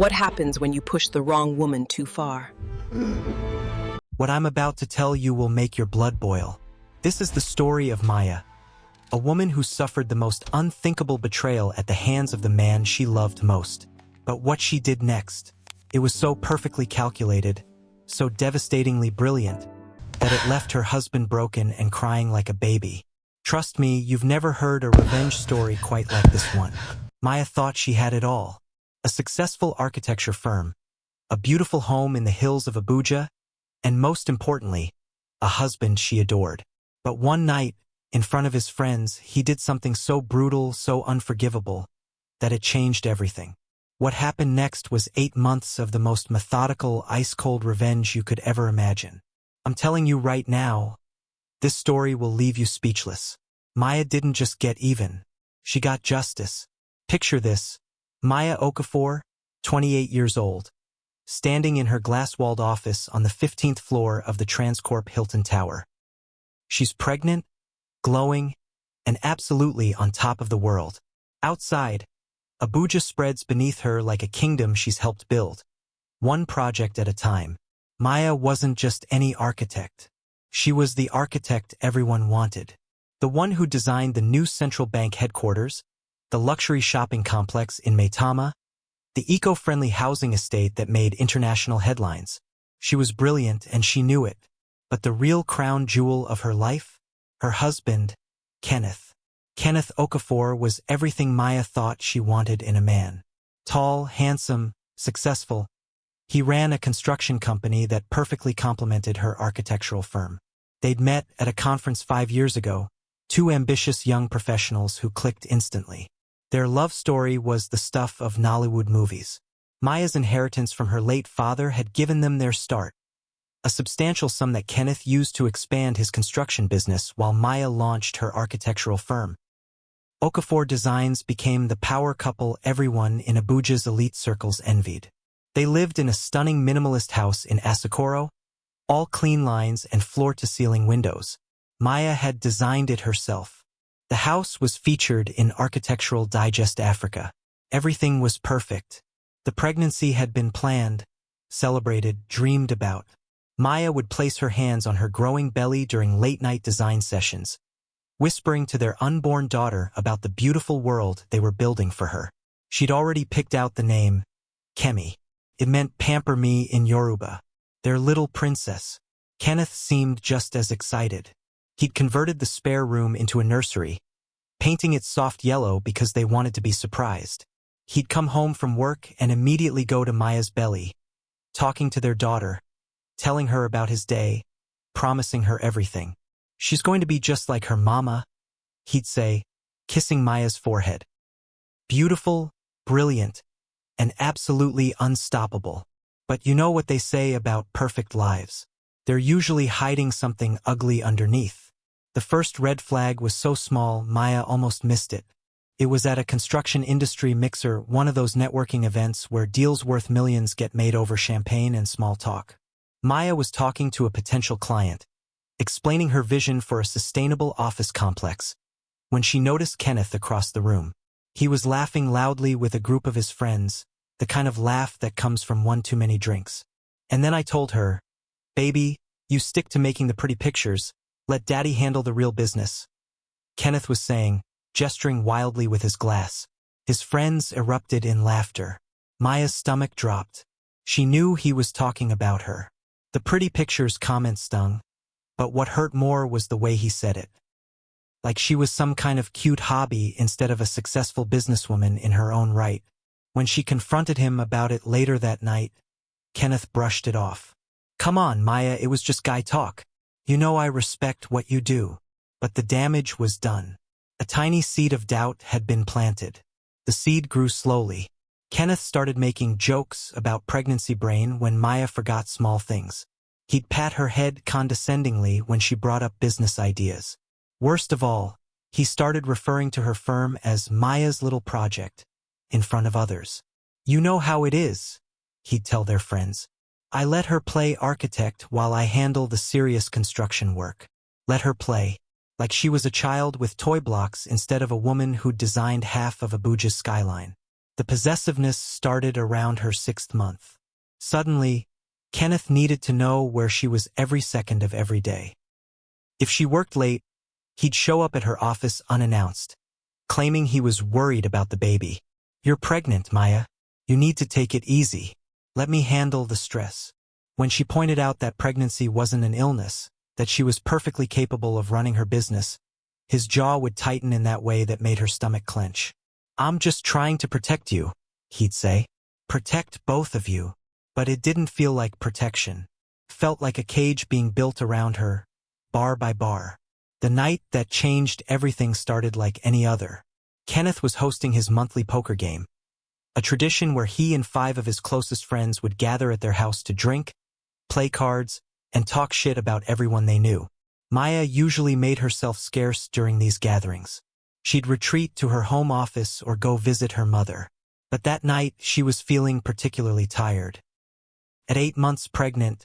What happens when you push the wrong woman too far? What I'm about to tell you will make your blood boil. This is the story of Maya, a woman who suffered the most unthinkable betrayal at the hands of the man she loved most. But what she did next, it was so perfectly calculated, so devastatingly brilliant, that it left her husband broken and crying like a baby. Trust me, you've never heard a revenge story quite like this one. Maya thought she had it all. A successful architecture firm, a beautiful home in the hills of Abuja, and most importantly, a husband she adored. But one night, in front of his friends, he did something so brutal, so unforgivable, that it changed everything. What happened next was 8 months of the most methodical, ice-cold revenge you could ever imagine. I'm telling you right now, this story will leave you speechless. Maya didn't just get even. She got justice. Picture this. Maya Okafor, 28 years old, standing in her glass-walled office on the 15th floor of the Transcorp Hilton Tower. She's pregnant, glowing, and absolutely on top of the world. Outside, Abuja spreads beneath her like a kingdom she's helped build, one project at a time. Maya wasn't just any architect. She was the architect everyone wanted. The one who designed the new central bank headquarters, the luxury shopping complex in Maitama, the eco-friendly housing estate that made international headlines. She was brilliant and she knew it. But the real crown jewel of her life? Her husband, Kenneth. Kenneth Okafor was everything Maya thought she wanted in a man. Tall, handsome, successful. He ran a construction company that perfectly complemented her architectural firm. They'd met at a conference 5 years ago, two ambitious young professionals who clicked instantly. Their love story was the stuff of Nollywood movies. Maya's inheritance from her late father had given them their start, a substantial sum that Kenneth used to expand his construction business while Maya launched her architectural firm. Okafor Designs became the power couple everyone in Abuja's elite circles envied. They lived in a stunning minimalist house in Asokoro, all clean lines and floor-to-ceiling windows. Maya had designed it herself. The house was featured in Architectural Digest Africa. Everything was perfect. The pregnancy had been planned, celebrated, dreamed about. Maya would place her hands on her growing belly during late-night design sessions, whispering to their unborn daughter about the beautiful world they were building for her. She'd already picked out the name, Kemi. It meant pamper me in Yoruba, their little princess. Kenneth seemed just as excited. He'd converted the spare room into a nursery, painting it soft yellow because they wanted to be surprised. He'd come home from work and immediately go to Maya's belly, talking to their daughter, telling her about his day, promising her everything. She's going to be just like her mama, he'd say, kissing Maya's forehead. Beautiful, brilliant, and absolutely unstoppable. But you know what they say about perfect lives. They're usually hiding something ugly underneath. The first red flag was so small, Maya almost missed it. It was at a construction industry mixer, one of those networking events where deals worth millions get made over champagne and small talk. Maya was talking to a potential client, explaining her vision for a sustainable office complex, when she noticed Kenneth across the room. He was laughing loudly with a group of his friends, the kind of laugh that comes from one too many drinks. And then I told her, "Baby, you stick to making the pretty pictures. Let Daddy handle the real business," Kenneth was saying, gesturing wildly with his glass. His friends erupted in laughter. Maya's stomach dropped. She knew he was talking about her. The pretty pictures comment stung, but what hurt more was the way he said it. Like she was some kind of cute hobby instead of a successful businesswoman in her own right. When she confronted him about it later that night, Kenneth brushed it off. "Come on, Maya, it was just guy talk. You know I respect what you do." But the damage was done. A tiny seed of doubt had been planted. The seed grew slowly. Kenneth started making jokes about pregnancy brain when Maya forgot small things. He'd pat her head condescendingly when she brought up business ideas. Worst of all, he started referring to her firm as Maya's little project, in front of others. "You know how it is," he'd tell their friends. "I let her play architect while I handle the serious construction work. Let her play." Like she was a child with toy blocks instead of a woman who'd designed half of Abuja's skyline. The possessiveness started around her 6th month. Suddenly, Kenneth needed to know where she was every second of every day. If she worked late, he'd show up at her office unannounced, claiming he was worried about the baby. "You're pregnant, Maya. You need to take it easy. Let me handle the stress." When she pointed out that pregnancy wasn't an illness, that she was perfectly capable of running her business, his jaw would tighten in that way that made her stomach clench. "I'm just trying to protect you," he'd say. Protect both of you. But it didn't feel like protection. Felt like a cage being built around her, bar by bar. The night that changed everything started like any other. Kenneth was hosting his monthly poker game, a tradition where he and 5 of his closest friends would gather at their house to drink, play cards, and talk shit about everyone they knew. Maya usually made herself scarce during these gatherings. She'd retreat to her home office or go visit her mother. But that night, she was feeling particularly tired. At 8 months pregnant,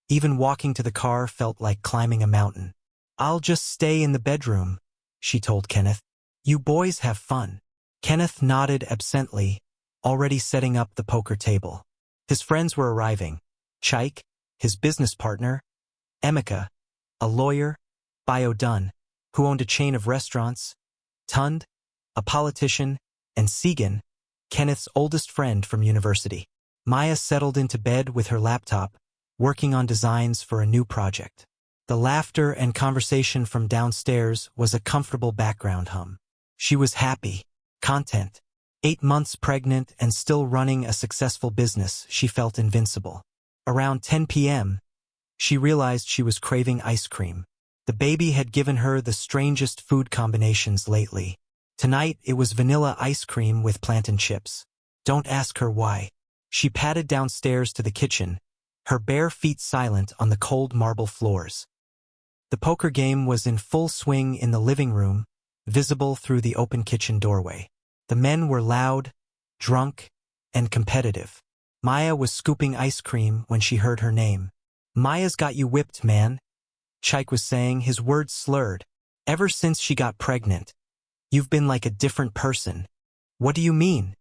even walking to the car felt like climbing a mountain. "I'll just stay in the bedroom," she told Kenneth. "You boys have fun." Kenneth nodded absently, already setting up the poker table. His friends were arriving. Chaik, his business partner, Emeka, a lawyer, Bio Dunn, who owned a chain of restaurants, Tund, a politician, and Segan, Kenneth's oldest friend from university. Maya settled into bed with her laptop, working on designs for a new project. The laughter and conversation from downstairs was a comfortable background hum. She was happy, content. 8 months pregnant and still running a successful business, she felt invincible. Around 10 p.m., she realized she was craving ice cream. The baby had given her the strangest food combinations lately. Tonight, it was vanilla ice cream with plantain chips. Don't ask her why. She padded downstairs to the kitchen, her bare feet silent on the cold marble floors. The poker game was in full swing in the living room, visible through the open kitchen doorway. The men were loud, drunk, and competitive. Maya was scooping ice cream when she heard her name. "Maya's got you whipped, man," Chaik was saying, his words slurred. "Ever since she got pregnant, you've been like a different person." "What do you mean?"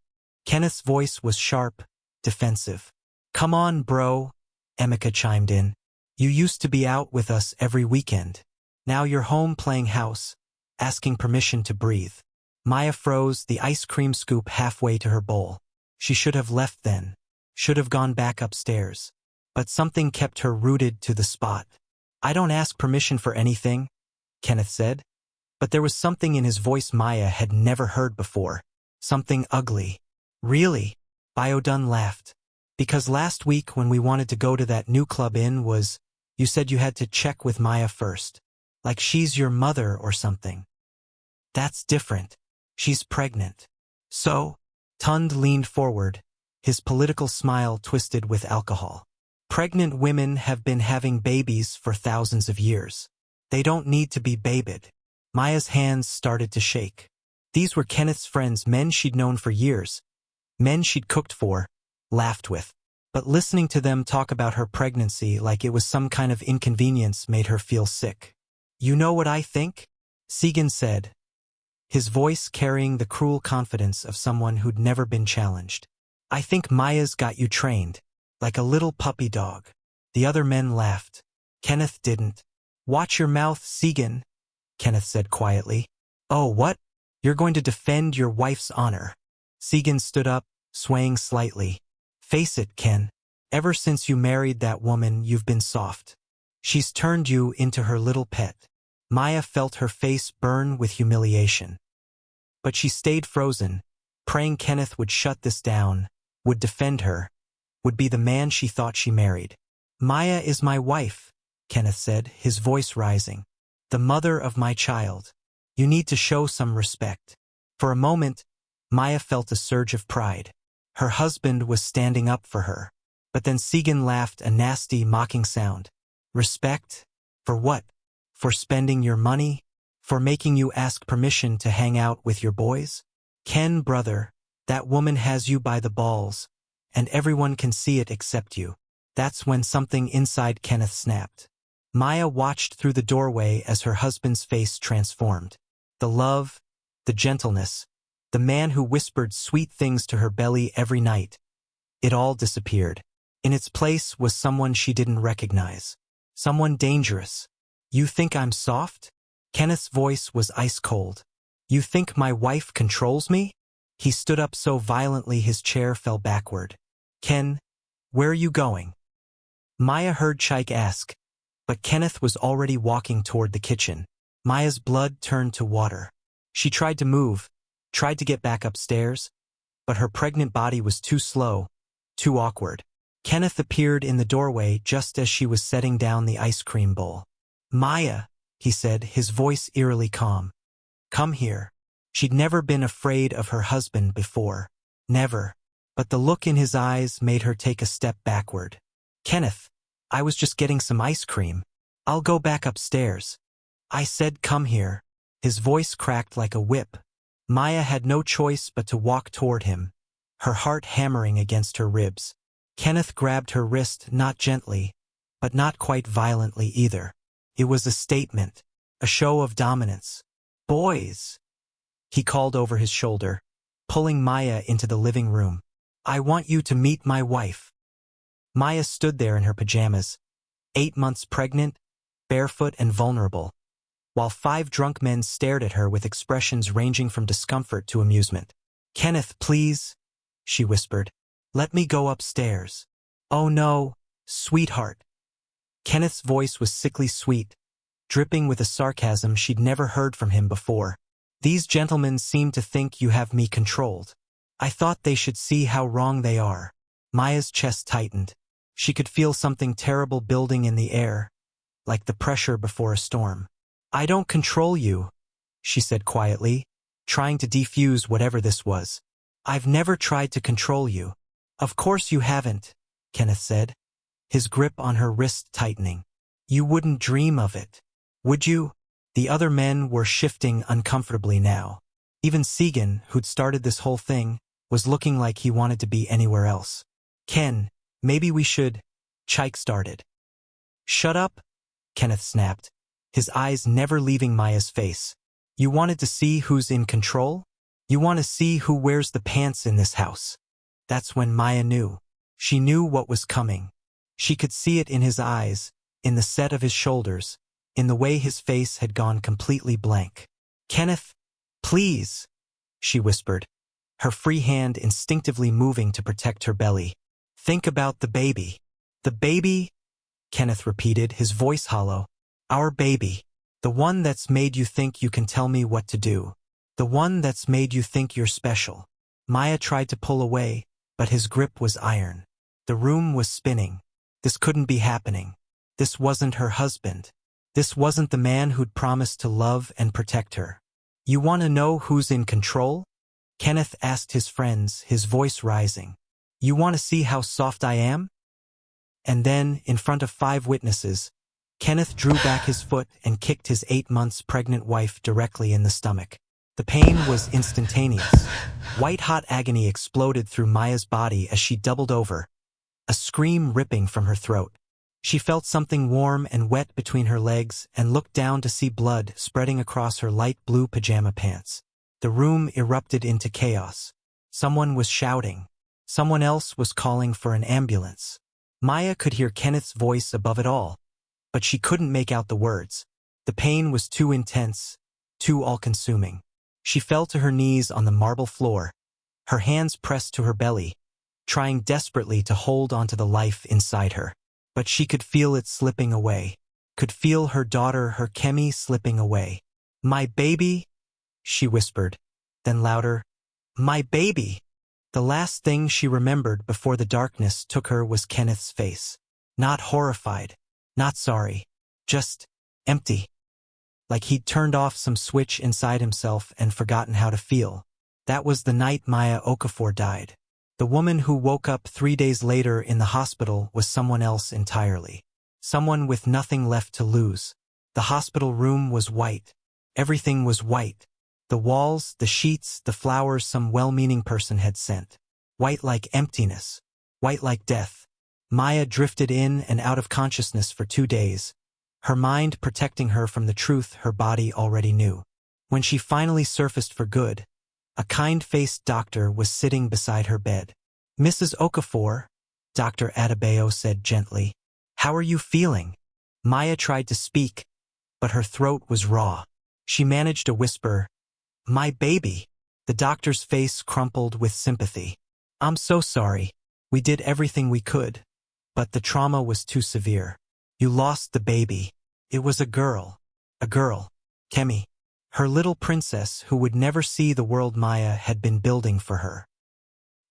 Kenneth's voice was sharp, defensive. "Come on, bro," Emeka chimed in. "You used to be out with us every weekend. Now you're home playing house, asking permission to breathe." Maya froze, the ice cream scoop halfway to her bowl. She should have left then, should have gone back upstairs. But something kept her rooted to the spot. "I don't ask permission for anything," Kenneth said. But there was something in his voice Maya had never heard before. Something ugly. "Really?" Biodun laughed. "Because last week when we wanted to go to that new club you said you had to check with Maya first. Like she's your mother or something." "That's different. She's pregnant." "So?" Tund leaned forward, his political smile twisted with alcohol. "Pregnant women have been having babies for thousands of years. They don't need to be babied." Maya's hands started to shake. These were Kenneth's friends, men she'd known for years, men she'd cooked for, laughed with. But listening to them talk about her pregnancy like it was some kind of inconvenience made her feel sick. "You know what I think?" Segan said, his voice carrying the cruel confidence of someone who'd never been challenged. "I think Maya's got you trained, like a little puppy dog." The other men laughed. Kenneth didn't. "Watch your mouth, Segan," Kenneth said quietly. "Oh, what? You're going to defend your wife's honor." Segan stood up, swaying slightly. "Face it, Ken. Ever since you married that woman, you've been soft. She's turned you into her little pet." Maya felt her face burn with humiliation. But she stayed frozen, praying Kenneth would shut this down, would defend her, would be the man she thought she married. "Maya is my wife," Kenneth said, his voice rising. "The mother of my child. You need to show some respect." For a moment, Maya felt a surge of pride. Her husband was standing up for her. But then Segan laughed, a nasty, mocking sound. "Respect? For what? For spending your money? For making you ask permission to hang out with your boys? Ken, brother, that woman has you by the balls, and everyone can see it except you." That's when something inside Kenneth snapped. Maya watched through the doorway as her husband's face transformed. The love, the gentleness, The man who whispered sweet things to her belly every night. It all disappeared. In its place was someone she didn't recognize. Someone dangerous. You think I'm soft? Kenneth's voice was ice cold. You think my wife controls me? He stood up so violently his chair fell backward. Ken, where are you going? Maya heard Chike ask, but Kenneth was already walking toward the kitchen. Maya's blood turned to water. She tried to move, tried to get back upstairs, but her pregnant body was too slow, too awkward. Kenneth appeared in the doorway just as she was setting down the ice cream bowl. Maya, he said, his voice eerily calm. Come here. She'd never been afraid of her husband before. Never. But the look in his eyes made her take a step backward. Kenneth, I was just getting some ice cream. I'll go back upstairs. I said come here. His voice cracked like a whip. Maya had no choice but to walk toward him, her heart hammering against her ribs. Kenneth grabbed her wrist not gently, but not quite violently either. It was a statement, a show of dominance. Boys, he called over his shoulder, pulling Maya into the living room. I want you to meet my wife. Maya stood there in her pajamas, 8 months pregnant, barefoot and vulnerable, while 5 drunk men stared at her with expressions ranging from discomfort to amusement. Kenneth, please, she whispered. Let me go upstairs. Oh no, sweetheart. Kenneth's voice was sickly sweet, dripping with a sarcasm she'd never heard from him before. These gentlemen seem to think you have me controlled. I thought they should see how wrong they are. Maya's chest tightened. She could feel something terrible building in the air, like the pressure before a storm. I don't control you, she said quietly, trying to defuse whatever this was. I've never tried to control you. Of course you haven't, Kenneth said, his grip on her wrist tightening. You wouldn't dream of it, would you? The other men were shifting uncomfortably now. Even Segan, who'd started this whole thing, was looking like he wanted to be anywhere else. Ken, maybe we should, Chike started. Shut up, Kenneth snapped, his eyes never leaving Maya's face. You wanted to see who's in control? You want to see who wears the pants in this house? That's when Maya knew. She knew what was coming. She could see it in his eyes, in the set of his shoulders, in the way his face had gone completely blank. Kenneth, please, she whispered, her free hand instinctively moving to protect her belly. Think about the baby. The baby, Kenneth repeated, his voice hollow. Our baby. The one that's made you think you can tell me what to do. The one that's made you think you're special. Maya tried to pull away, but his grip was iron. The room was spinning. This couldn't be happening. This wasn't her husband. This wasn't the man who'd promised to love and protect her. You want to know who's in control? Kenneth asked his friends, his voice rising. You want to see how soft I am? And then, in front of 5 witnesses, Kenneth drew back his foot and kicked his 8 months pregnant wife directly in the stomach. The pain was instantaneous. White-hot agony exploded through Maya's body as she doubled over, a scream ripping from her throat. She felt something warm and wet between her legs and looked down to see blood spreading across her light blue pajama pants. The room erupted into chaos. Someone was shouting. Someone else was calling for an ambulance. Maya could hear Kenneth's voice above it all, but she couldn't make out the words. The pain was too intense, too all-consuming. She fell to her knees on the marble floor, her hands pressed to her belly, trying desperately to hold onto the life inside her. But she could feel it slipping away, could feel her daughter, her Kemi, slipping away. My baby, she whispered, then louder, my baby. The last thing she remembered before the darkness took her was Kenneth's face. Not horrified, not sorry, just empty. Like he'd turned off some switch inside himself and forgotten how to feel. That was the night Maya Okafor died. The woman who woke up 3 days later in the hospital was someone else entirely. Someone with nothing left to lose. The hospital room was white. Everything was white. The walls, the sheets, the flowers some well-meaning person had sent. White like emptiness. White like death. Maya drifted in and out of consciousness for 2 days, her mind protecting her from the truth her body already knew. When she finally surfaced for good, A kind-faced doctor was sitting beside her bed. "Mrs. Okafor," Dr. Adebayo said gently, "how are you feeling?" Maya tried to speak, but her throat was raw. She managed a whisper, "My baby." The doctor's face crumpled with sympathy. "I'm so sorry. We did everything we could, but the trauma was too severe. You lost the baby. It was a girl. A girl. Kemi. Her little princess who would never see the world Maya had been building for her."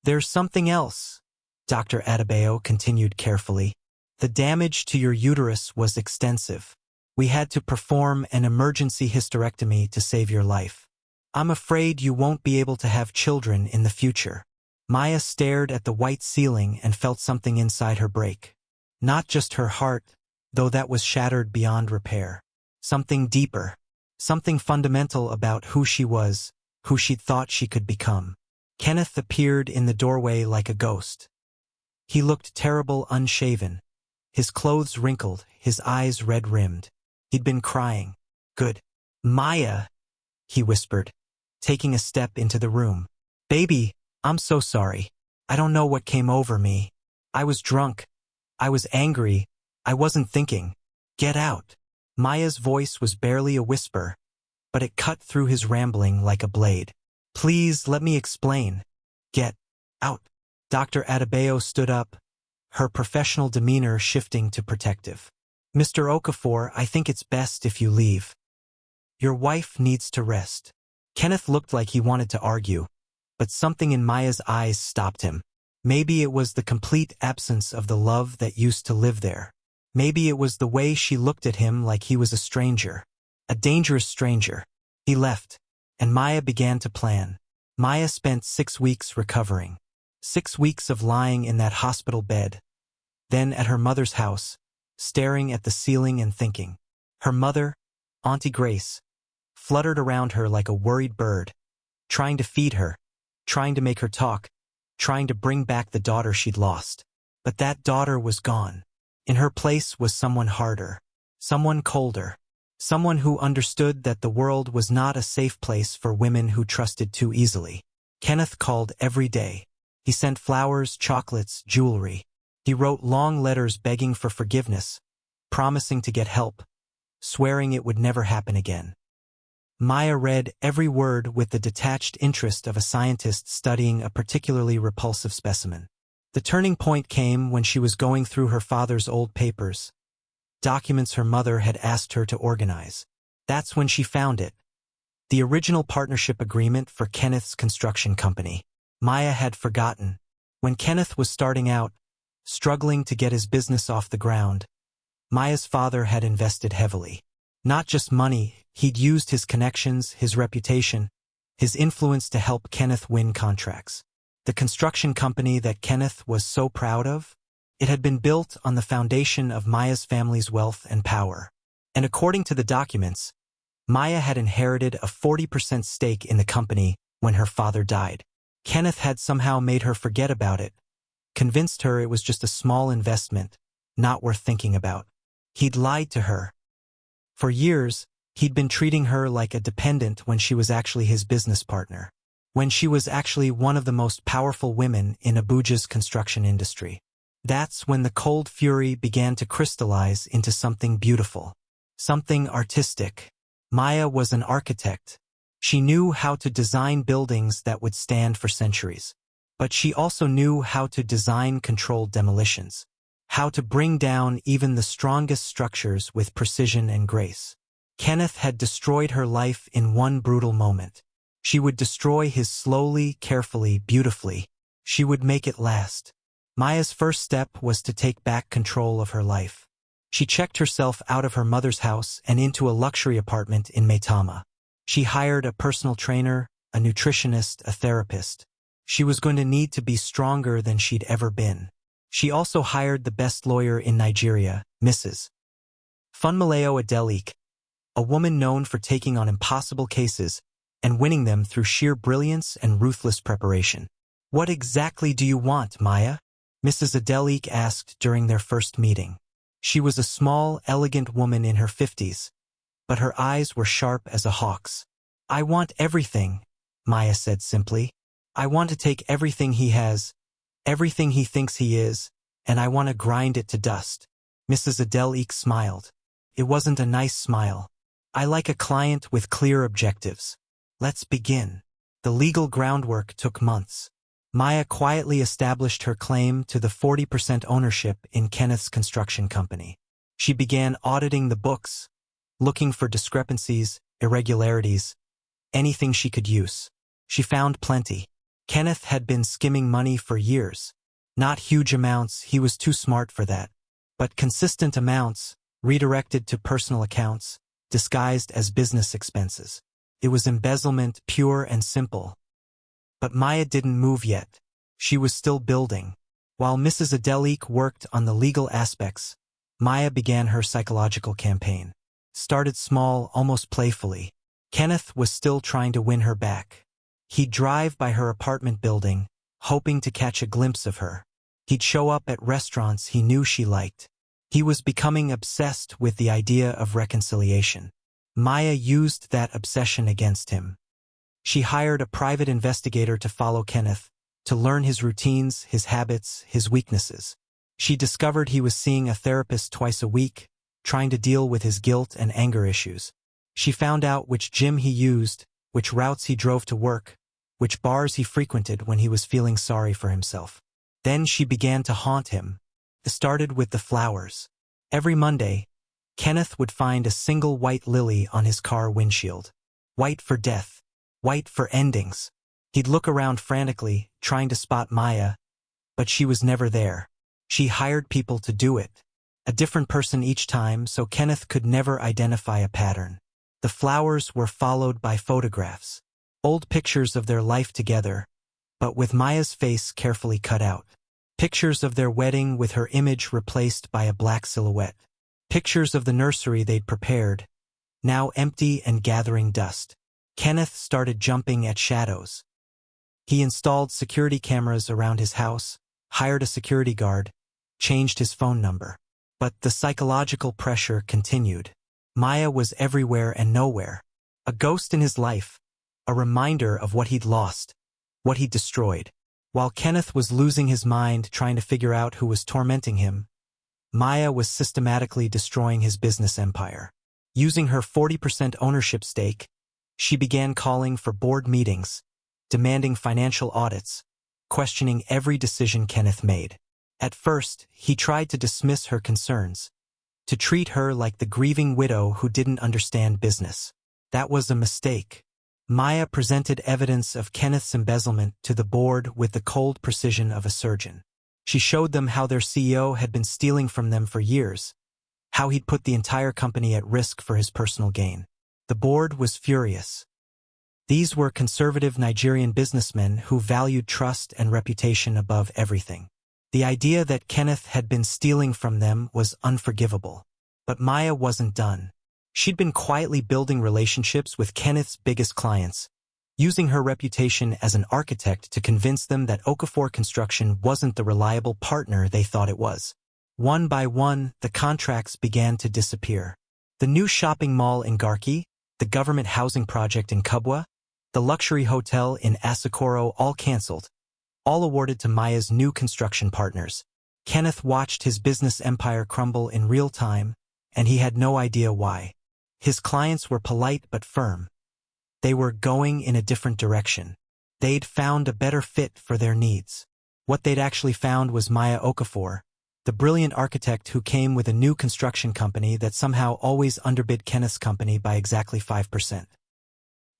"There's something else," Dr. Adebayo continued carefully. "The damage to your uterus was extensive. We had to perform an emergency hysterectomy to save your life. I'm afraid you won't be able to have children in the future." Maya stared at the white ceiling and felt something inside her break. Not just her heart, though that was shattered beyond repair. Something deeper. Something fundamental about who she was, who she'd thought she could become. Kenneth appeared in the doorway like a ghost. He looked terrible, unshaven. His clothes wrinkled, his eyes red-rimmed. He'd been crying. "Good. Maya," he whispered, taking a step into the room. "Baby, I'm so sorry. I don't know what came over me. I was drunk. I was angry. I wasn't thinking. Get out." Maya's voice was barely a whisper, but it cut through his rambling like a blade. "Please let me explain. Get out." Dr. Adebayo stood up, her professional demeanor shifting to protective. "Mr. Okafor, I think it's best if you leave. Your wife needs to rest." Kenneth looked like he wanted to argue, but something in Maya's eyes stopped him. Maybe it was the complete absence of the love that used to live there. Maybe it was the way she looked at him like he was a stranger. A dangerous stranger. He left, and Maya began to plan. Maya spent 6 weeks recovering. 6 weeks of lying in that hospital bed, then at her mother's house, staring at the ceiling and thinking. Her mother, Auntie Grace, fluttered around her like a worried bird, trying to feed her, trying to make her talk, trying to bring back the daughter she'd lost. But that daughter was gone. In her place was someone harder, someone colder, someone who understood that the world was not a safe place for women who trusted too easily. Kenneth called every day. He sent flowers, chocolates, jewelry. He wrote long letters begging for forgiveness, promising to get help, swearing it would never happen again. Maya read every word with the detached interest of a scientist studying a particularly repulsive specimen. The turning point came when she was going through her father's old papers, documents her mother had asked her to organize. That's when she found it. The original partnership agreement for Kenneth's construction company. Maya had forgotten. When Kenneth was starting out, struggling to get his business off the ground, Maya's father had invested heavily. Not just money, he'd used his connections, his reputation, his influence to help Kenneth win contracts. The construction company that Kenneth was so proud of, it had been built on the foundation of Maya's family's wealth and power. And according to the documents, Maya had inherited a 40% stake in the company when her father died. Kenneth had somehow made her forget about it, convinced her it was just a small investment, not worth thinking about. He'd lied to her. For years, he'd been treating her like a dependent when she was actually his business partner, when she was actually one of the most powerful women in Abuja's construction industry. That's when the cold fury began to crystallize into something beautiful, something artistic. Maya was an architect. She knew how to design buildings that would stand for centuries. But she also knew how to design controlled demolitions, how to bring down even the strongest structures with precision and grace. Kenneth had destroyed her life in one brutal moment. She would destroy his slowly, carefully, beautifully. She would make it last. Maya's first step was to take back control of her life. She checked herself out of her mother's house and into a luxury apartment in Maitama. She hired a personal trainer, a nutritionist, a therapist. She was going to need to be stronger than she'd ever been. She also hired the best lawyer in Nigeria, Mrs. Funmilayo Adelik, a woman known for taking on impossible cases and winning them through sheer brilliance and ruthless preparation. "What exactly do you want, Maya?" Mrs. Adelik asked during their first meeting. She was a small, elegant woman in her 50s, but her eyes were sharp as a hawk's. "I want everything," Maya said simply. I want to take everything he has, everything he thinks he is, and I want to grind it to dust. Mrs. Adelique smiled. It wasn't a nice smile. I like a client with clear objectives. Let's begin. The legal groundwork took months. Maya quietly established her claim to the 40% ownership in Kenneth's construction company. She began auditing the books, looking for discrepancies, irregularities, anything she could use. She found plenty. Kenneth had been skimming money for years. Not huge amounts, he was too smart for that. But consistent amounts, redirected to personal accounts, disguised as business expenses. It was embezzlement, pure and simple. But Maya didn't move yet. She was still building. While Mrs. Adelique worked on the legal aspects, Maya began her psychological campaign. Started small, almost playfully. Kenneth was still trying to win her back. He'd drive by her apartment building, hoping to catch a glimpse of her. He'd show up at restaurants he knew she liked. He was becoming obsessed with the idea of reconciliation. Maya used that obsession against him. She hired a private investigator to follow Kenneth, to learn his routines, his habits, his weaknesses. She discovered he was seeing a therapist twice a week, trying to deal with his guilt and anger issues. She found out which gym he used, which routes he drove to work, which bars he frequented when he was feeling sorry for himself. Then she began to haunt him. It started with the flowers. Every Monday, Kenneth would find a single white lily on his car windshield. White for death. White for endings. He'd look around frantically, trying to spot Maya, but she was never there. She hired people to do it. A different person each time, so Kenneth could never identify a pattern. The flowers were followed by photographs. Old pictures of their life together, but with Maya's face carefully cut out. Pictures of their wedding with her image replaced by a black silhouette. Pictures of the nursery they'd prepared, now empty and gathering dust. Kenneth started jumping at shadows. He installed security cameras around his house, hired a security guard, changed his phone number. But the psychological pressure continued. Maya was everywhere and nowhere. A ghost in his life, a reminder of what he'd lost, what he'd destroyed. While Kenneth was losing his mind trying to figure out who was tormenting him, Maya was systematically destroying his business empire. Using her 40% ownership stake, she began calling for board meetings, demanding financial audits, questioning every decision Kenneth made. At first, he tried to dismiss her concerns, to treat her like the grieving widow who didn't understand business. That was a mistake. Maya presented evidence of Kenneth's embezzlement to the board with the cold precision of a surgeon. She showed them how their CEO had been stealing from them for years, how he'd put the entire company at risk for his personal gain. The board was furious. These were conservative Nigerian businessmen who valued trust and reputation above everything. The idea that Kenneth had been stealing from them was unforgivable. But Maya wasn't done. She'd been quietly building relationships with Kenneth's biggest clients, using her reputation as an architect to convince them that Okafor Construction wasn't the reliable partner they thought it was. One by one, the contracts began to disappear. The new shopping mall in Garki, the government housing project in Kubwa, the luxury hotel in Asokoro all canceled, all awarded to Maya's new construction partners. Kenneth watched his business empire crumble in real time, and he had no idea why. His clients were polite but firm. They were going in a different direction. They'd found a better fit for their needs. What they'd actually found was Maya Okafor, the brilliant architect who came with a new construction company that somehow always underbid Kenneth's company by exactly 5%.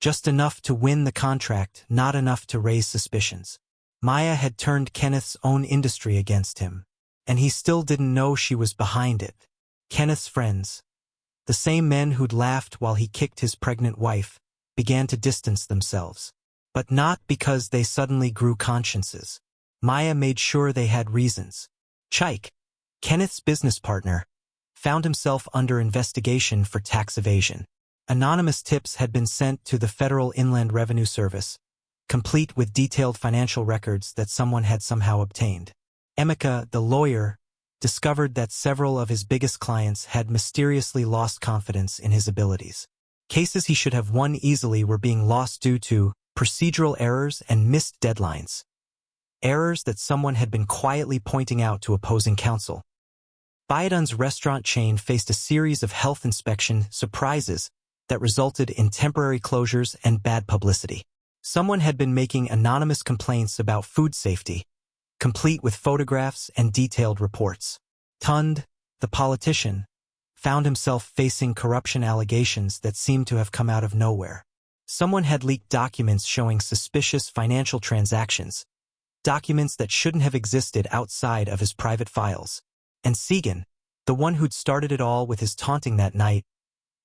Just enough to win the contract, not enough to raise suspicions. Maya had turned Kenneth's own industry against him, and he still didn't know she was behind it. Kenneth's friends, the same men who'd laughed while he kicked his pregnant wife, began to distance themselves. But not because they suddenly grew consciences. Maya made sure they had reasons. Chaik, Kenneth's business partner, found himself under investigation for tax evasion. Anonymous tips had been sent to the Federal Inland Revenue Service, complete with detailed financial records that someone had somehow obtained. Emeka, the lawyer, discovered that several of his biggest clients had mysteriously lost confidence in his abilities. Cases he should have won easily were being lost due to procedural errors, and missed deadlines. Errors that someone had been quietly pointing out to opposing counsel. Baidan's restaurant chain faced a series of health inspection surprises that resulted in temporary closures and bad publicity. Someone had been making anonymous complaints about food safety, complete with photographs and detailed reports. Tund, the politician, found himself facing corruption allegations that seemed to have come out of nowhere. Someone had leaked documents showing suspicious financial transactions, documents that shouldn't have existed outside of his private files. And Segan, the one who'd started it all with his taunting that night,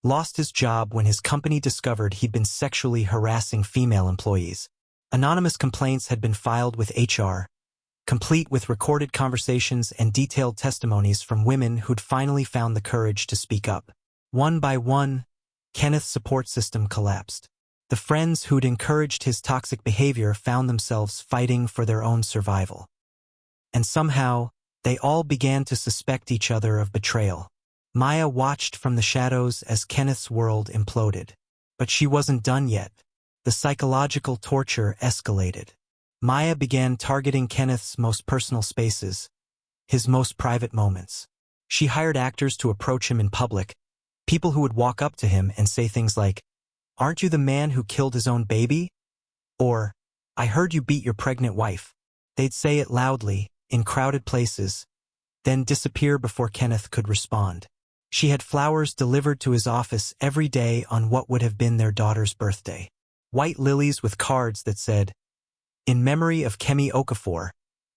lost his job when his company discovered he'd been sexually harassing female employees. Anonymous complaints had been filed with HR, complete with recorded conversations and detailed testimonies from women who'd finally found the courage to speak up. One by one, Kenneth's support system collapsed. The friends who'd encouraged his toxic behavior found themselves fighting for their own survival. And somehow, they all began to suspect each other of betrayal. Maya watched from the shadows as Kenneth's world imploded. But she wasn't done yet. The psychological torture escalated. Maya began targeting Kenneth's most personal spaces, his most private moments. She hired actors to approach him in public, people who would walk up to him and say things like, "Aren't you the man who killed his own baby?" Or, "I heard you beat your pregnant wife." They'd say it loudly, in crowded places, then disappear before Kenneth could respond. She had flowers delivered to his office every day on what would have been their daughter's birthday. White lilies with cards that said, "In memory of Kemi Okafor,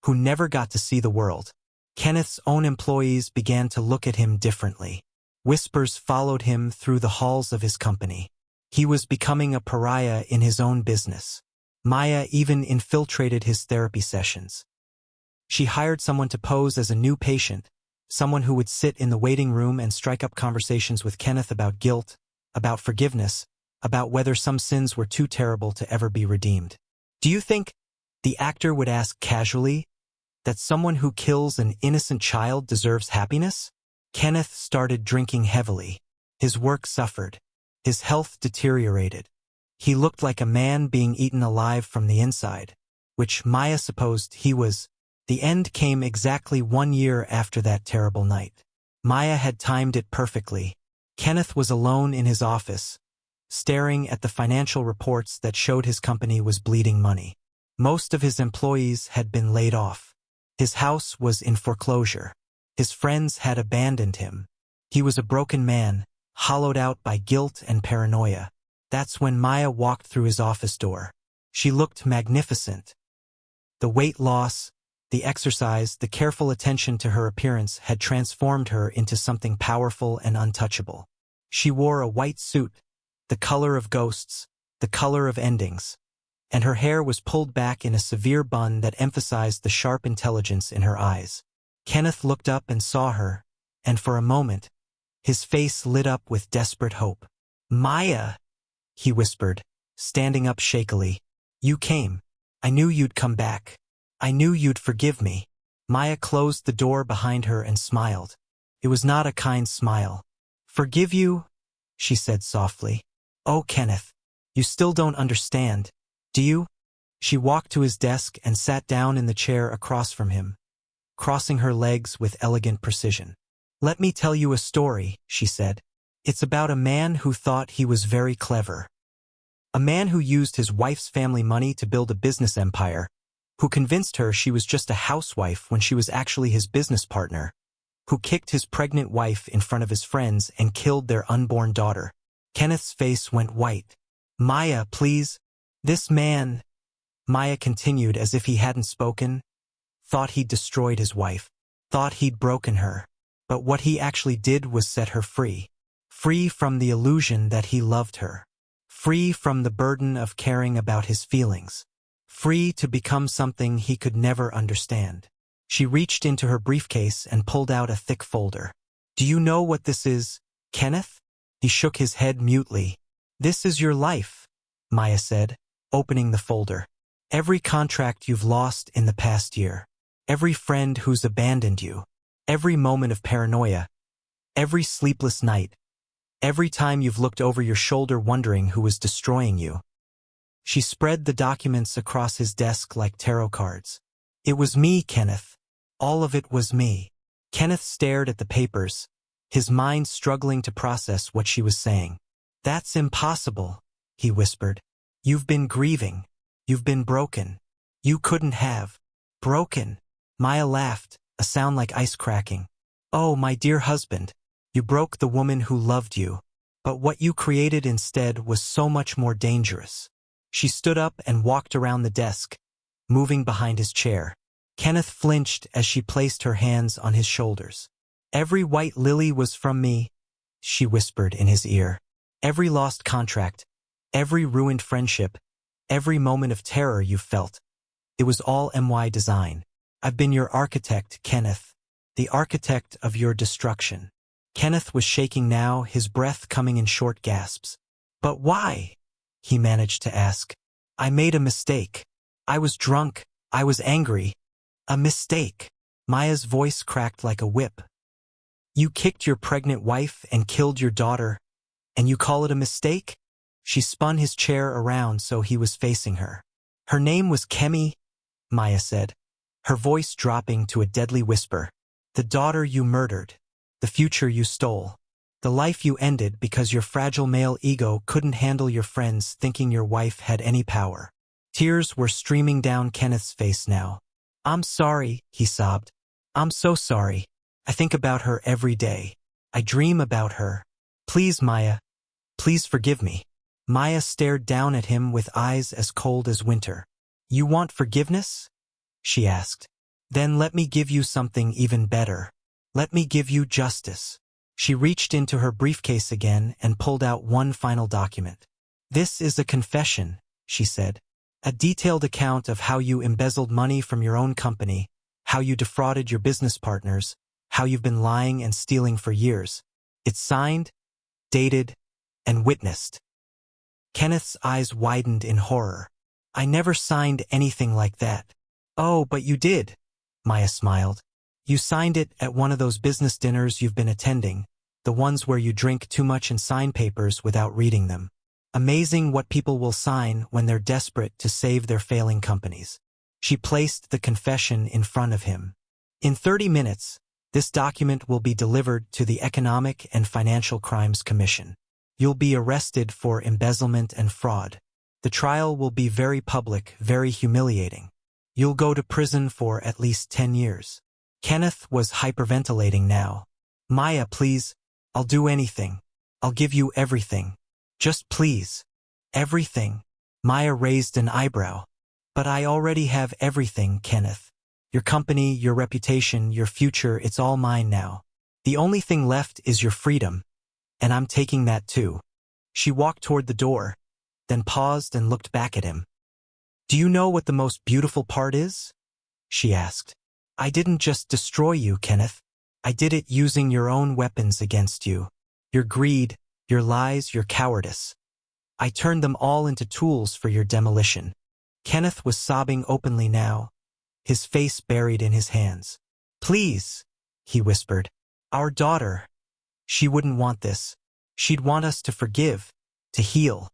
who never got to see the world." Kenneth's own employees began to look at him differently. Whispers followed him through the halls of his company. He was becoming a pariah in his own business. Maya even infiltrated his therapy sessions. She hired someone to pose as a new patient, someone who would sit in the waiting room and strike up conversations with Kenneth about guilt, about forgiveness, about whether some sins were too terrible to ever be redeemed. "Do you think," the actor would ask casually, "that someone who kills an innocent child deserves happiness?" Kenneth started drinking heavily. His work suffered. His health deteriorated. He looked like a man being eaten alive from the inside, which Maya supposed he was. The end came exactly 1 year after that terrible night. Maya had timed it perfectly. Kenneth was alone in his office, staring at the financial reports that showed his company was bleeding money. Most of his employees had been laid off. His house was in foreclosure. His friends had abandoned him. He was a broken man, hollowed out by guilt and paranoia. That's when Maya walked through his office door. She looked magnificent. The weight loss, the exercise, the careful attention to her appearance had transformed her into something powerful and untouchable. She wore a white suit, the color of ghosts, the color of endings, and her hair was pulled back in a severe bun that emphasized the sharp intelligence in her eyes. Kenneth looked up and saw her, and for a moment, his face lit up with desperate hope. "Maya," he whispered, standing up shakily. "You came. I knew you'd come back. I knew you'd forgive me." Maya closed the door behind her and smiled. It was not a kind smile. "Forgive you?" she said softly. "Oh, Kenneth, you still don't understand, do you?" She walked to his desk and sat down in the chair across from him, crossing her legs with elegant precision. "Let me tell you a story," she said. "It's about a man who thought he was very clever. A man who used his wife's family money to build a business empire, who convinced her she was just a housewife when she was actually his business partner, who kicked his pregnant wife in front of his friends and killed their unborn daughter." Kenneth's face went white. "Maya, please. This man," Maya continued as if he hadn't spoken, "thought he'd destroyed his wife, thought he'd broken her. But what he actually did was set her free. Free from the illusion that he loved her. Free from the burden of caring about his feelings. Free to become something he could never understand." She reached into her briefcase and pulled out a thick folder. "Do you know what this is, Kenneth?" He shook his head mutely. "This is your life," Maya said, opening the folder. "Every contract you've lost in the past year. Every friend who's abandoned you. Every moment of paranoia. Every sleepless night. Every time you've looked over your shoulder wondering who was destroying you." She spread the documents across his desk like tarot cards. It was me, Kenneth. All of it was me. Kenneth stared at the papers, his mind struggling to process what she was saying. That's impossible, he whispered. You've been grieving. You've been broken. You couldn't have. Broken. Maya laughed, a sound like ice cracking. Oh, my dear husband, you broke the woman who loved you. But what you created instead was so much more dangerous. She stood up and walked around the desk, moving behind his chair. Kenneth flinched as she placed her hands on his shoulders. Every white lily was from me, she whispered in his ear. Every lost contract, every ruined friendship, every moment of terror you felt. It was all my design. I've been your architect, Kenneth, the architect of your destruction. Kenneth was shaking now, his breath coming in short gasps. But why? He managed to ask. I made a mistake. I was drunk. I was angry. A mistake. Maya's voice cracked like a whip. You kicked your pregnant wife and killed your daughter, and you call it a mistake? She spun his chair around so he was facing her. Her name was Kemi, Maya said, her voice dropping to a deadly whisper. The daughter you murdered. The future you stole. The life you ended because your fragile male ego couldn't handle your friends thinking your wife had any power. Tears were streaming down Kenneth's face now. I'm sorry, he sobbed. I'm so sorry. I think about her every day. I dream about her. Please, Maya. Please forgive me. Maya stared down at him with eyes as cold as winter. You want forgiveness? She asked. Then let me give you something even better. Let me give you justice. She reached into her briefcase again and pulled out one final document. This is a confession, she said. A detailed account of how you embezzled money from your own company, how you defrauded your business partners, how you've been lying and stealing for years. It's signed, dated, and witnessed. Kenneth's eyes widened in horror. I never signed anything like that. Oh, but you did, Maya smiled. You signed it at one of those business dinners you've been attending, the ones where you drink too much and sign papers without reading them. Amazing what people will sign when they're desperate to save their failing companies. She placed the confession in front of him. In 30 minutes, this document will be delivered to the Economic and Financial Crimes Commission. You'll be arrested for embezzlement and fraud. The trial will be very public, very humiliating. You'll go to prison for at least 10 years. Kenneth was hyperventilating now. Maya, please, I'll do anything. I'll give you everything. Just please. Everything. Maya raised an eyebrow. But I already have everything, Kenneth. Your company, your reputation, your future, it's all mine now. The only thing left is your freedom. And I'm taking that too. She walked toward the door, then paused and looked back at him. Do you know what the most beautiful part is? She asked. I didn't just destroy you, Kenneth. I did it using your own weapons against you. Your greed, your lies, your cowardice. I turned them all into tools for your demolition. Kenneth was sobbing openly now, his face buried in his hands. Please, he whispered. Our daughter. She wouldn't want this. She'd want us to forgive, to heal.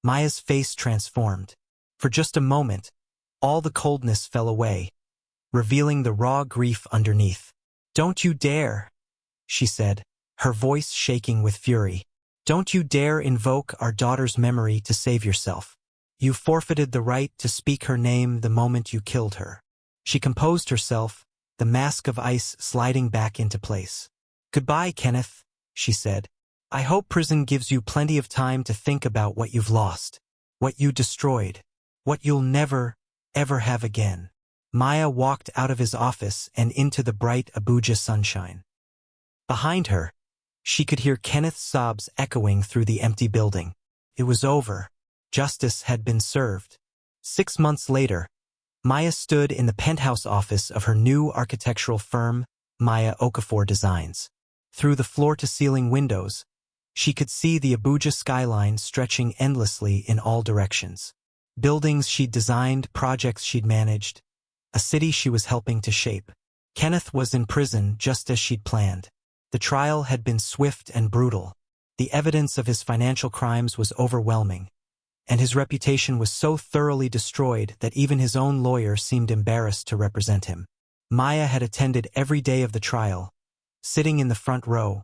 Maya's face transformed. For just a moment, all the coldness fell away, revealing the raw grief underneath. Don't you dare, she said, her voice shaking with fury. Don't you dare invoke our daughter's memory to save yourself. You forfeited the right to speak her name the moment you killed her. She composed herself, the mask of ice sliding back into place. Goodbye, Kenneth, she said. I hope prison gives you plenty of time to think about what you've lost, what you destroyed, what you'll never, ever have again. Maya walked out of his office and into the bright Abuja sunshine. Behind her, she could hear Kenneth's sobs echoing through the empty building. It was over. Justice had been served. 6 months later, Maya stood in the penthouse office of her new architectural firm, Maya Okafor Designs. Through the floor-to-ceiling windows, she could see the Abuja skyline stretching endlessly in all directions. Buildings she'd designed, projects she'd managed, a city she was helping to shape. Kenneth was in prison just as she'd planned. The trial had been swift and brutal. The evidence of his financial crimes was overwhelming, and his reputation was so thoroughly destroyed that even his own lawyer seemed embarrassed to represent him. Maya had attended every day of the trial, sitting in the front row,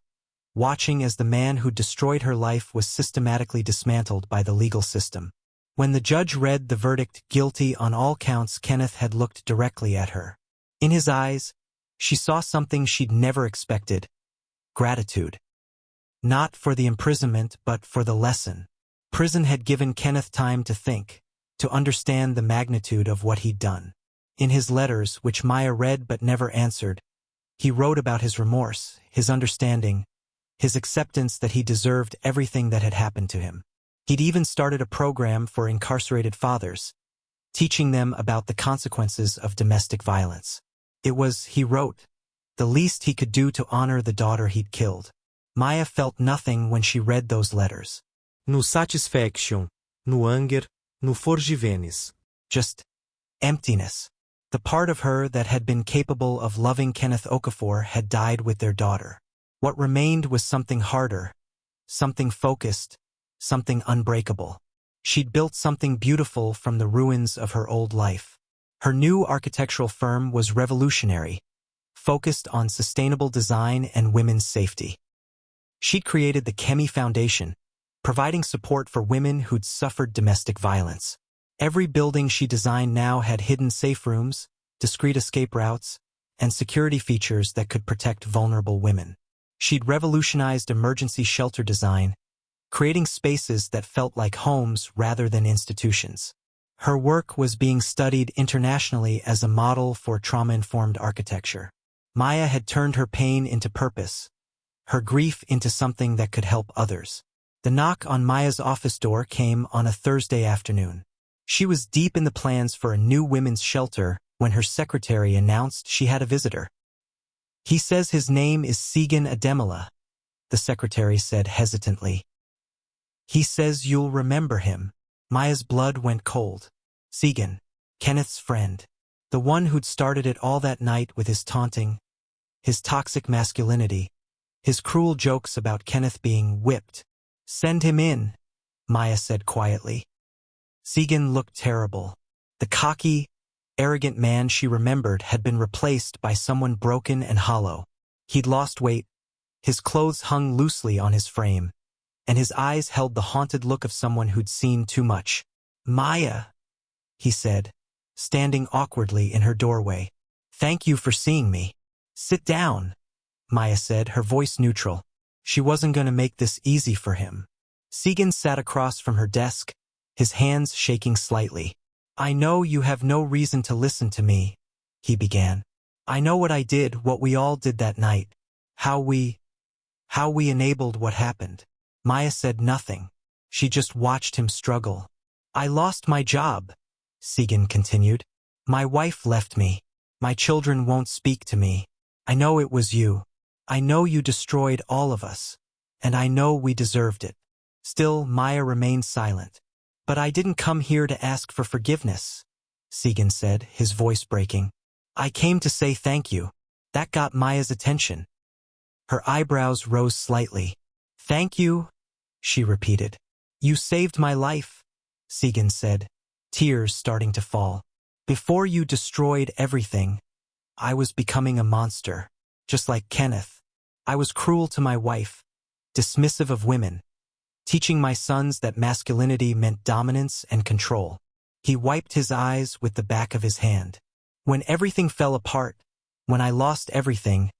watching as the man who destroyed her life was systematically dismantled by the legal system. When the judge read the verdict guilty on all counts, Kenneth had looked directly at her. In his eyes, she saw something she'd never expected: gratitude. Not for the imprisonment, but for the lesson. Prison had given Kenneth time to think, to understand the magnitude of what he'd done. In his letters, which Maya read but never answered, he wrote about his remorse, his understanding, his acceptance that he deserved everything that had happened to him. He'd even started a program for incarcerated fathers, teaching them about the consequences of domestic violence. It was, he wrote, the least he could do to honor the daughter he'd killed. Maya felt nothing when she read those letters. No satisfaction, no anger, no forgiveness. Just emptiness. The part of her that had been capable of loving Kenneth Okafor had died with their daughter. What remained was something harder, something focused, something unbreakable. She'd built something beautiful from the ruins of her old life. Her new architectural firm was revolutionary, focused on sustainable design and women's safety. She'd created the Kemi Foundation, providing support for women who'd suffered domestic violence. Every building she designed now had hidden safe rooms, discreet escape routes, and security features that could protect vulnerable women. She'd revolutionized emergency shelter design, creating spaces that felt like homes rather than institutions. Her work was being studied internationally as a model for trauma-informed architecture. Maya had turned her pain into purpose, her grief into something that could help others. The knock on Maya's office door came on a Thursday afternoon. She was deep in the plans for a new women's shelter when her secretary announced she had a visitor. "He says his name is Segan Ademola," the secretary said hesitantly. "He says you'll remember him." Maya's blood went cold. Segan, Kenneth's friend, the one who'd started it all that night with his taunting, his toxic masculinity, his cruel jokes about Kenneth being whipped. "Send him in," Maya said quietly. Segan looked terrible. The cocky, arrogant man she remembered had been replaced by someone broken and hollow. He'd lost weight, his clothes hung loosely on his frame, and his eyes held the haunted look of someone who'd seen too much. "Maya," he said, standing awkwardly in her doorway. "Thank you for seeing me." "Sit down," Maya said, her voice neutral. She wasn't going to make this easy for him. Segan sat across from her desk, his hands shaking slightly. "I know you have no reason to listen to me," he began. "I know what I did, what we all did that night. How we enabled what happened." Maya said nothing. She just watched him struggle. "I lost my job," Segan continued. "My wife left me. My children won't speak to me. I know it was you. I know you destroyed all of us. And I know we deserved it." Still, Maya remained silent. "But I didn't come here to ask for forgiveness," Segan said, his voice breaking. "I came to say thank you." That got Maya's attention. Her eyebrows rose slightly. "Thank you?" she repeated. "You saved my life," Segan said, tears starting to fall. "Before you destroyed everything, I was becoming a monster, just like Kenneth. I was cruel to my wife, dismissive of women, teaching my sons that masculinity meant dominance and control." He wiped his eyes with the back of his hand. "When everything fell apart, when I lost everything,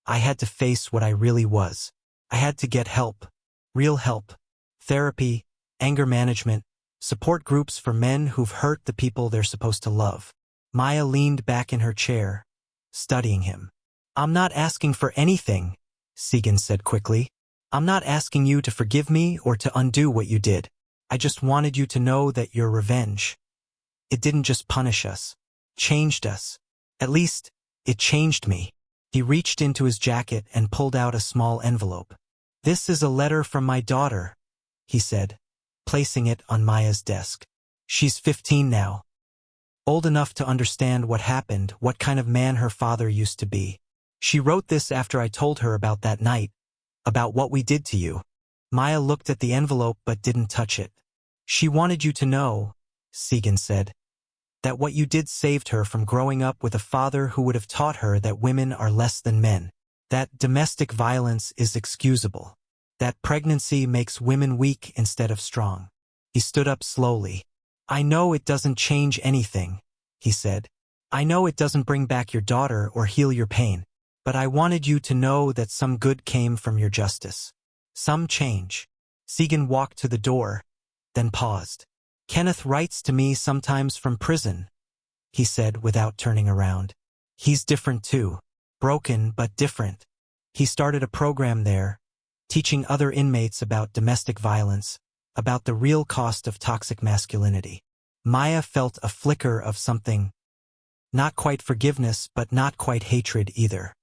I had to face what I really was. I had to get help, real help, therapy, anger management, support groups for men who've hurt the people they're supposed to love." Maya leaned back in her chair, studying him. "I'm not asking for anything," Segan said quickly. "I'm not asking you to forgive me or to undo what you did. I just wanted you to know that your revenge, it didn't just punish us, changed us. At least, it changed me." He reached into his jacket and pulled out a small envelope. "This is a letter from my daughter," he said, placing it on Maya's desk. "She's 15 now. Old enough to understand what happened, what kind of man her father used to be. She wrote this after I told her about that night, about what we did to you." Maya looked at the envelope but didn't touch it. She wanted you to know, Segan said, that what you did saved her from growing up with a father who would have taught her that women are less than men, that domestic violence is excusable, that pregnancy makes women weak instead of strong. He stood up slowly. I know it doesn't change anything, he said. I know it doesn't bring back your daughter or heal your pain, but I wanted you to know that some good came from your justice. Some change. Segan walked to the door, then paused. Kenneth writes to me sometimes from prison, he said without turning around. He's different too. Broken but different. He started a program there, teaching other inmates about domestic violence, about the real cost of toxic masculinity. Maya felt a flicker of something. Not quite forgiveness, but not quite hatred either.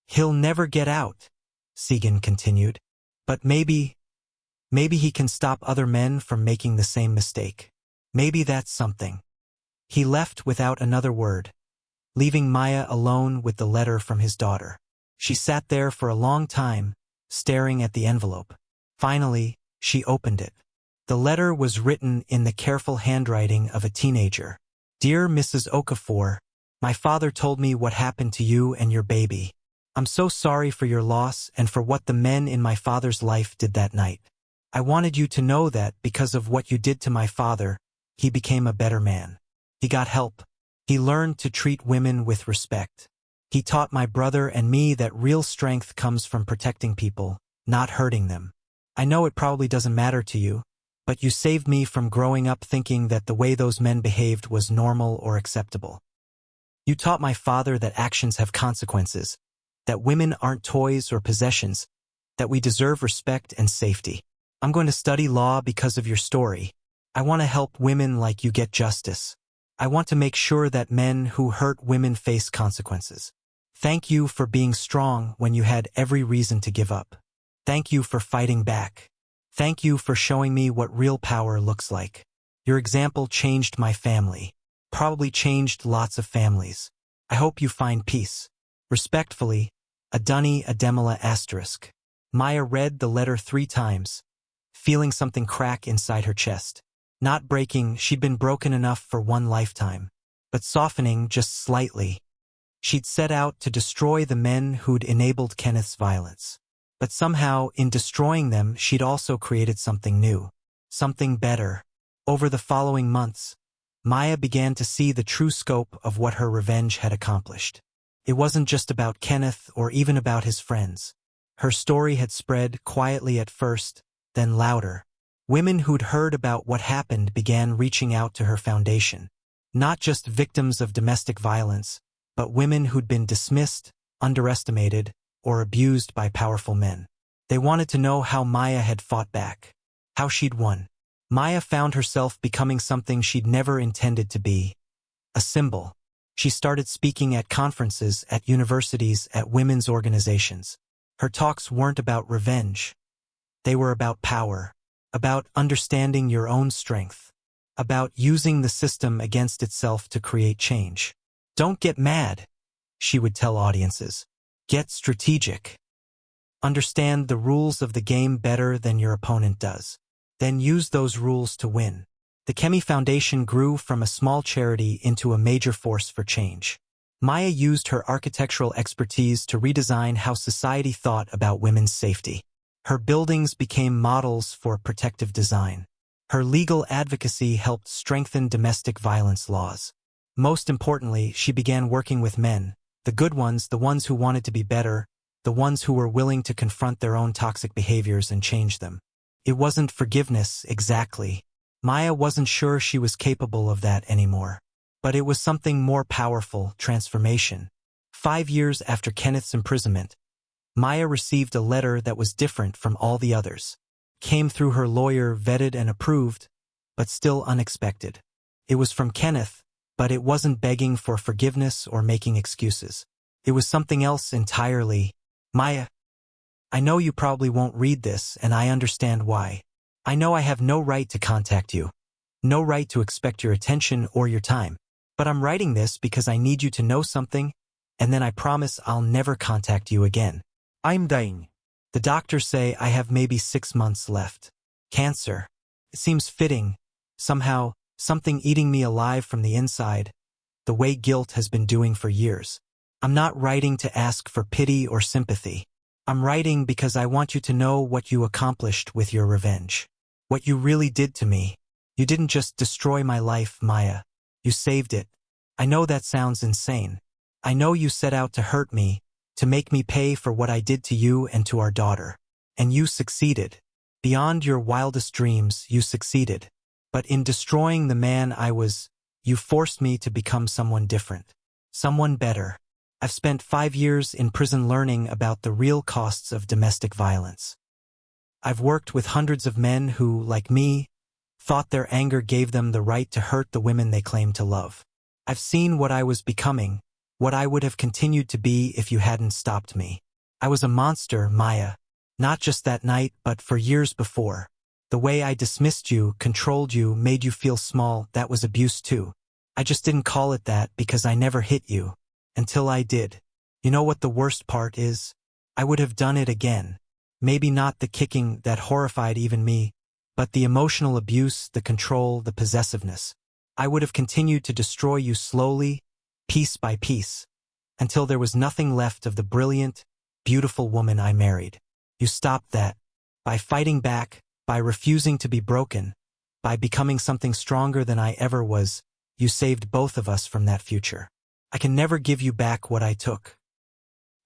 He'll never get out, Segan continued. But maybe he can stop other men from making the same mistake. Maybe that's something. He left without another word, leaving Maya alone with the letter from his daughter. She sat there for a long time, staring at the envelope. Finally, she opened it. The letter was written in the careful handwriting of a teenager. Dear Mrs. Okafor, my father told me what happened to you and your baby. I'm so sorry for your loss and for what the men in my father's life did that night. I wanted you to know that because of what you did to my father, he became a better man. He got help. He learned to treat women with respect. He taught my brother and me that real strength comes from protecting people, not hurting them. I know it probably doesn't matter to you, but you saved me from growing up thinking that the way those men behaved was normal or acceptable. You taught my father that actions have consequences, that women aren't toys or possessions, that we deserve respect and safety. I'm going to study law because of your story. I want to help women like you get justice. I want to make sure that men who hurt women face consequences. Thank you for being strong when you had every reason to give up. Thank you for fighting back. Thank you for showing me what real power looks like. Your example changed my family. Probably changed lots of families. I hope you find peace. Respectfully, Adunni Ademola **. Maya read the letter 3 times, feeling something crack inside her chest. Not breaking, she'd been broken enough for one lifetime, but softening just slightly. She'd set out to destroy the men who'd enabled Kenneth's violence. But somehow, in destroying them, she'd also created something new, something better. Over the following months, Maya began to see the true scope of what her revenge had accomplished. It wasn't just about Kenneth or even about his friends. Her story had spread quietly at first, then louder. Women who'd heard about what happened began reaching out to her foundation. Not just victims of domestic violence, but women who'd been dismissed, underestimated, or abused by powerful men. They wanted to know how Maya had fought back, how she'd won. Maya found herself becoming something she'd never intended to be, a symbol. She started speaking at conferences, at universities, at women's organizations. Her talks weren't about revenge. They were about power, about understanding your own strength, about using the system against itself to create change. Don't get mad, she would tell audiences. Get strategic. Understand the rules of the game better than your opponent does. Then use those rules to win. The Kemi Foundation grew from a small charity into a major force for change. Maya used her architectural expertise to redesign how society thought about women's safety. Her buildings became models for protective design. Her legal advocacy helped strengthen domestic violence laws. Most importantly, she began working with men, the good ones, the ones who wanted to be better, the ones who were willing to confront their own toxic behaviors and change them. It wasn't forgiveness, exactly. Maya wasn't sure she was capable of that anymore. But it was something more powerful, transformation. 5 years after Kenneth's imprisonment, Maya received a letter that was different from all the others. Came through her lawyer, vetted and approved, but still unexpected. It was from Kenneth, but it wasn't begging for forgiveness or making excuses. It was something else entirely. Maya, I know you probably won't read this, and I understand why. I know I have no right to contact you, no right to expect your attention or your time. But I'm writing this because I need you to know something, and then I promise I'll never contact you again. I'm dying. The doctors say I have maybe 6 months left. Cancer. It seems fitting, Somehow, something eating me alive from the inside, the way guilt has been doing for years. I'm not writing to ask for pity or sympathy. I'm writing because I want you to know what you accomplished with your revenge. What you really did to me. You didn't just destroy my life, Maya. You saved it. I know that sounds insane. I know you set out to hurt me, to make me pay for what I did to you and to our daughter. And you succeeded. Beyond your wildest dreams, you succeeded. But in destroying the man I was, you forced me to become someone different. Someone better. I've spent 5 years in prison learning about the real costs of domestic violence. I've worked with hundreds of men who, like me, thought their anger gave them the right to hurt the women they claimed to love. I've seen what I was becoming, what I would have continued to be if you hadn't stopped me. I was a monster, Maya. Not just that night, but for years before. The way I dismissed you, controlled you, made you feel small, that was abuse too. I just didn't call it that because I never hit you. Until I did. You know what the worst part is? I would have done it again. Maybe not the kicking that horrified even me, but the emotional abuse, the control, the possessiveness. I would have continued to destroy you slowly, piece by piece, until there was nothing left of the brilliant, beautiful woman I married. You stopped that. By fighting back, by refusing to be broken, by becoming something stronger than I ever was, you saved both of us from that future. I can never give you back what I took.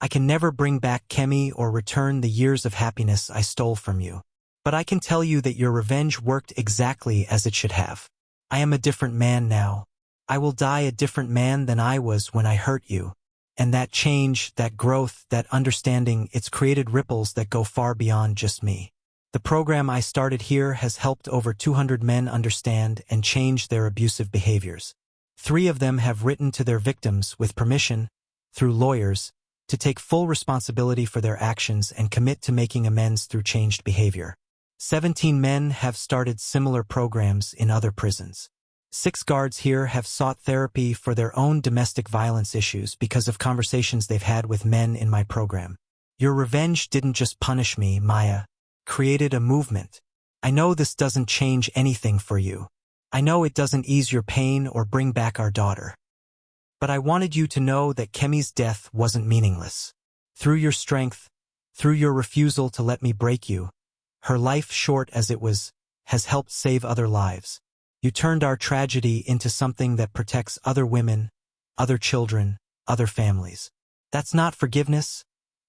I can never bring back Kemi or return the years of happiness I stole from you. But I can tell you that your revenge worked exactly as it should have. I am a different man now. I will die a different man than I was when I hurt you. And that change, that growth, that understanding, it's created ripples that go far beyond just me. The program I started here has helped over 200 men understand and change their abusive behaviors. 3 of them have written to their victims with permission, through lawyers, to take full responsibility for their actions and commit to making amends through changed behavior. 17 men have started similar programs in other prisons. 6 guards here have sought therapy for their own domestic violence issues because of conversations they've had with men in my program. Your revenge didn't just punish me, Maya. Created a movement. I know this doesn't change anything for you. I know it doesn't ease your pain or bring back our daughter. But I wanted you to know that Kemi's death wasn't meaningless. Through your strength, through your refusal to let me break you, her life, short as it was, has helped save other lives. You turned our tragedy into something that protects other women, other children, other families. That's not forgiveness.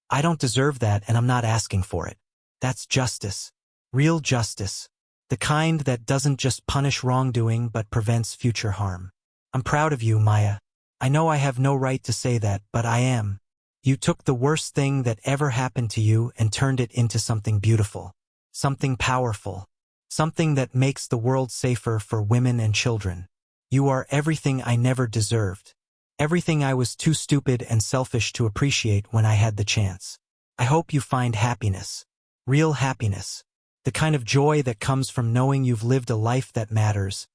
I don't deserve that, and I'm not asking for it. That's justice. Real justice. The kind that doesn't just punish wrongdoing but prevents future harm. I'm proud of you, Maya. I know I have no right to say that, but I am. You took the worst thing that ever happened to you and turned it into something beautiful. Something powerful. Something that makes the world safer for women and children. You are everything I never deserved. Everything I was too stupid and selfish to appreciate when I had the chance. I hope you find happiness. Real happiness. The kind of joy that comes from knowing you've lived a life that matters,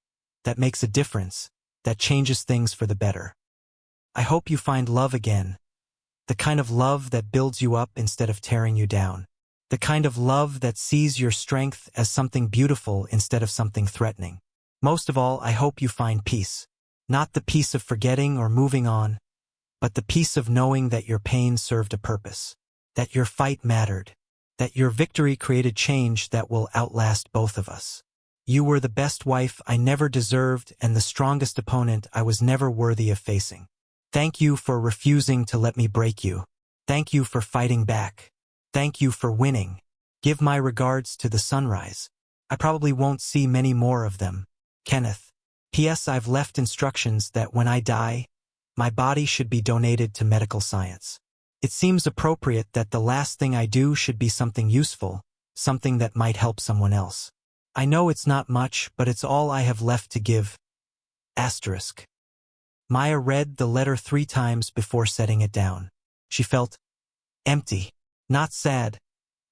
that makes a difference, that changes things for the better. I hope you find love again. The kind of love that builds you up instead of tearing you down. The kind of love that sees your strength as something beautiful instead of something threatening. Most of all, I hope you find peace. Not the peace of forgetting or moving on, but the peace of knowing that your pain served a purpose. That your fight mattered. That your victory created change that will outlast both of us. You were the best wife I never deserved and the strongest opponent I was never worthy of facing. Thank you for refusing to let me break you. Thank you for fighting back. Thank you for winning. Give my regards to the sunrise. I probably won't see many more of them. Kenneth. P.S. I've left instructions that when I die, my body should be donated to medical science. It seems appropriate that the last thing I do should be something useful, something that might help someone else. I know it's not much, but it's all I have left to give. Asterisk. Maya read the letter 3 times before setting it down. She felt empty, not sad,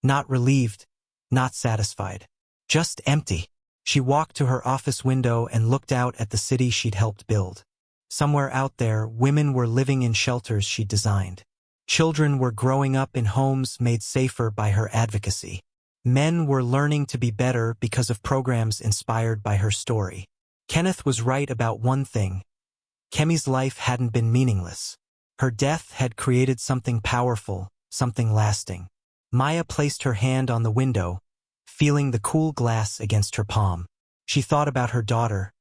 not relieved, not satisfied. Just empty. She walked to her office window and looked out at the city she'd helped build. Somewhere out there, women were living in shelters she'd designed. Children were growing up in homes made safer by her advocacy. Men were learning to be better because of programs inspired by her story. Kenneth was right about one thing. Kemi's life hadn't been meaningless. Her death had created something powerful, something lasting. Maya placed her hand on the window, feeling the cool glass against her palm. She thought about her daughter,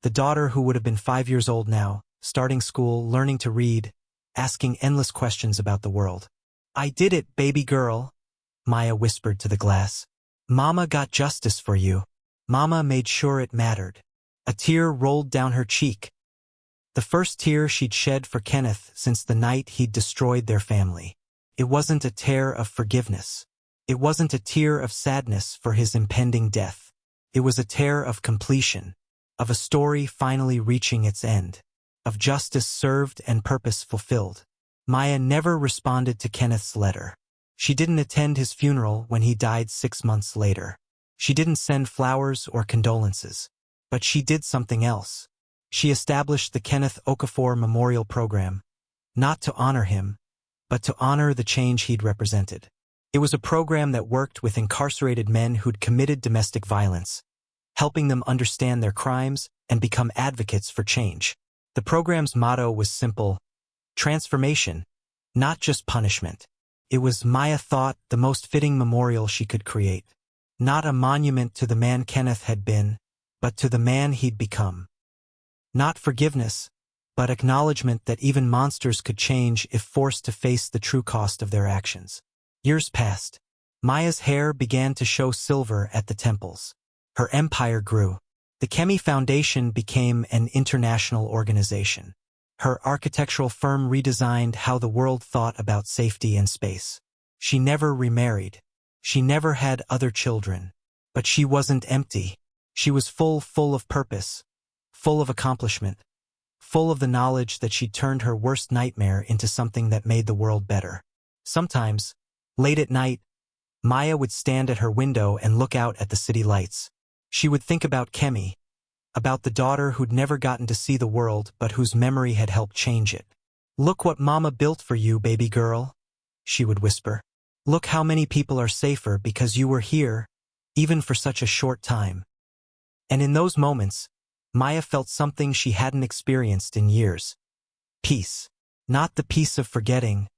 the daughter who would have been 5 years old now, starting school, learning to read, asking endless questions about the world. "I did it, baby girl," Maya whispered to the glass. "Mama got justice for you. Mama made sure it mattered." A tear rolled down her cheek. The first tear she'd shed for Kenneth since the night he'd destroyed their family. It wasn't a tear of forgiveness. It wasn't a tear of sadness for his impending death. It was a tear of completion, of a story finally reaching its end, of justice served and purpose fulfilled. Maya never responded to Kenneth's letter. She didn't attend his funeral when he died 6 months later. She didn't send flowers or condolences. But she did something else. She established the Kenneth Okafor Memorial Program, not to honor him, but to honor the change he'd represented. It was a program that worked with incarcerated men who'd committed domestic violence, helping them understand their crimes and become advocates for change. The program's motto was simple: transformation, not just punishment. It was, Maya thought, the most fitting memorial she could create. Not a monument to the man Kenneth had been, but to the man he'd become. Not forgiveness, but acknowledgement that even monsters could change if forced to face the true cost of their actions. Years passed. Maya's hair began to show silver at the temples. Her empire grew. The Kemi Foundation became an international organization. Her architectural firm redesigned how the world thought about safety and space. She never remarried. She never had other children. But she wasn't empty. She was full of purpose, full of accomplishment, full of the knowledge that she'd turned her worst nightmare into something that made the world better. Sometimes, late at night, Maya would stand at her window and look out at the city lights. She would think about Kemi, about the daughter who'd never gotten to see the world but whose memory had helped change it. "Look what Mama built for you, baby girl," she would whisper. "Look how many people are safer because you were here, even for such a short time." And in those moments, Maya felt something she hadn't experienced in years. Peace. Not the peace of forgetting,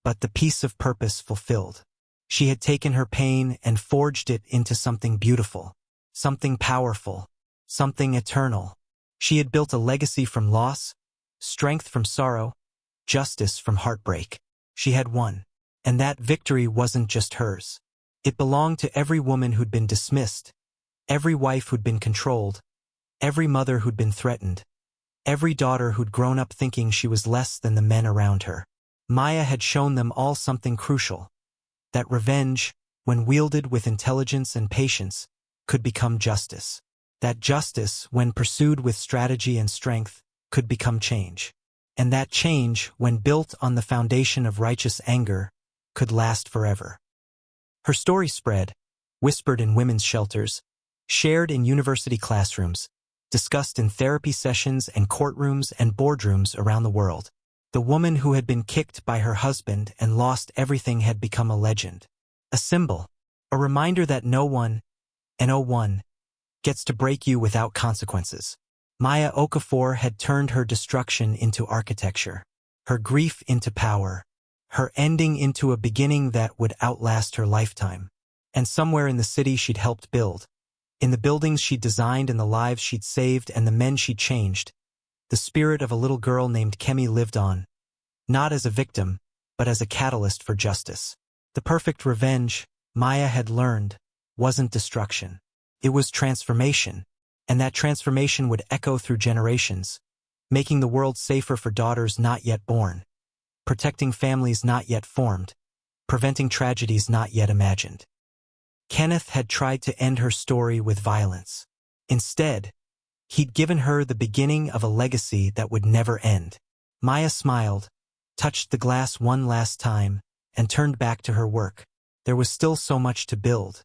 but the peace of purpose fulfilled. She had taken her pain and forged it into something beautiful, something powerful, something eternal. She had built a legacy from loss, strength from sorrow, justice from heartbreak. She had won. And that victory wasn't just hers. It belonged to every woman who'd been dismissed, every wife who'd been controlled, every mother who'd been threatened, every daughter who'd grown up thinking she was less than the men around her. Maya had shown them all something crucial, that revenge, when wielded with intelligence and patience, could become justice. That justice, when pursued with strategy and strength, could become change. And that change, when built on the foundation of righteous anger, could last forever. Her story spread, whispered in women's shelters, shared in university classrooms, discussed in therapy sessions and courtrooms and boardrooms around the world. The woman who had been kicked by her husband and lost everything had become a legend, a symbol, a reminder that no one, gets to break you without consequences. Maya Okafor had turned her destruction into architecture, her grief into power, her ending into a beginning that would outlast her lifetime. And somewhere in the city she'd helped build, in the buildings she'd designed and the lives she'd saved and the men she'd changed, the spirit of a little girl named Kemi lived on, not as a victim, but as a catalyst for justice. The perfect revenge, Maya had learned, wasn't destruction. It was transformation, and that transformation would echo through generations, making the world safer for daughters not yet born, protecting families not yet formed, preventing tragedies not yet imagined. Kenneth had tried to end her story with violence. Instead, he'd given her the beginning of a legacy that would never end. Maya smiled, touched the glass one last time, and turned back to her work. There was still so much to build,